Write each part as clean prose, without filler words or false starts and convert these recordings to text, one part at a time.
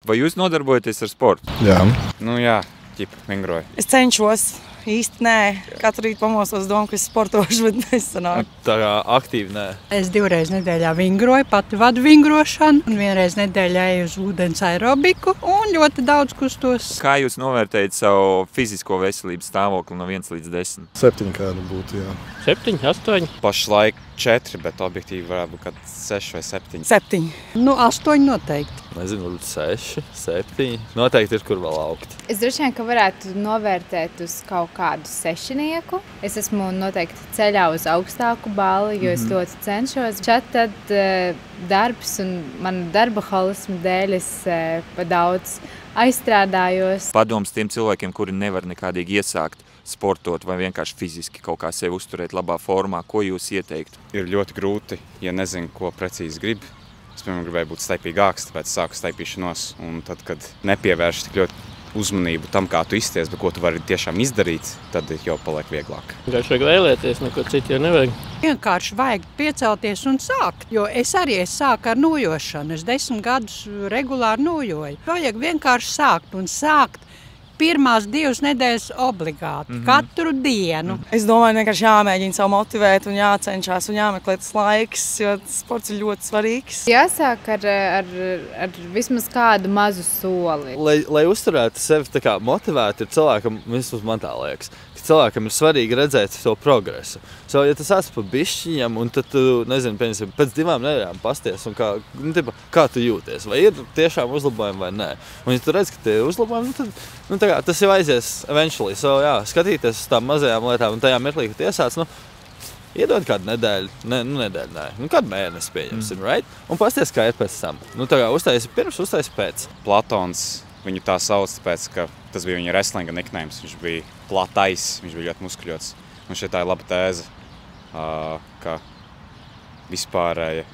Vai jūs nodarbojaties ar sportu? Jā. Nu jā, vingroju. Es cenšos. Īsti nē. Katru rītu pamosos domu, ka es sportošu, bet nesanāk. Tā kā aktīvi nē. Es 2 reizes nedēļā vingroju, pati vadu vingrošanu, un 1 reizi nedēļā eju uz ūdens aerobiku un ļoti daudz kustos. Kā jūs novērtējat savu fizisko veselības stāvokli no 1 līdz 10? 7 kāda būtu, jā. 7, 8. Pašlaik 4, bet objektīvi varētu būt kad 6 vai 7. 7. Nu, 8 noteikti. Nezinu, 6, 7. Noteikti ir kur vēl augt. Es droši vien, ka varētu novērtēt uz kaut kādu 6. Es esmu noteikti ceļā uz augstāku balvu, jo es ļoti cenšos. Šeit tad darbs un mana darba holisma dēļ es pa daudz aizstrādājos. Padoms tiem cilvēkiem, kuri nevar nekādīgi iesākt sportot vai vienkārši fiziski kaut kā sevi uzturēt labā formā, ko jūs ieteiktu? Ir ļoti grūti, ja nezinu, ko precīzi grib. Es, piemēram, gribēju būt staipīgāks, tāpēc sāku staipīšanos. Un tad, kad nepievērš tik ļoti uzmanību tam, kā tu izties, bet ko tu vari tiešām izdarīt, tad jau paliek vieglāk. Vienkārši vajag vēlēties, neko citu jau nevajag. Vienkārši vajag piecelties un sākt, jo es arī sāku ar nojošanu. Es 10 gadus regulāri nojoju. Vajag vienkārši sākt un sākt. Pirmās 2 nedēļas obligāti, katru dienu. Es domāju, vienkārši jāmēģina sev motivēt un jācenšas un jāmeklē tas laiks, jo sports ir ļoti svarīgs. Jāsāk ar vismaz kādu mazu soli. Lai uzturētu sevi tā kā motivētu, ir cilvēkam, vismaz man tā liekas, ka cilvēkam ir svarīgi redzēt to progresu. Ja tas sāc pa bišķiņam, un tad tu, nezinu, pēc 2 nedēļām pasties, un kā tu jūties, vai ir tiešām uzlabojumi vai nē. Un ja tu redz, ka tie ir uzlabojumi, tad tas jau aizies eventually. Skatīties uz tām mazajām lietām un tajā mirklī, kad iesāc, iedod kādu nedēļu, kādu mēnesi pieņemsim, right? Un pasties, kā ir pēc tam. Uztaisi pirms, uztaisi pēc. Platons viņu tā sauc, tāpēc, ka tas bija viņa wrestlinga nicknames. Viņš bija platais, viņš bija ļoti muskuļots. Un šeit tā ir laba tēze, ka vispārēja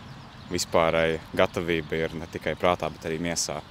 gatavība ir ne tikai prātā, bet arī miesā.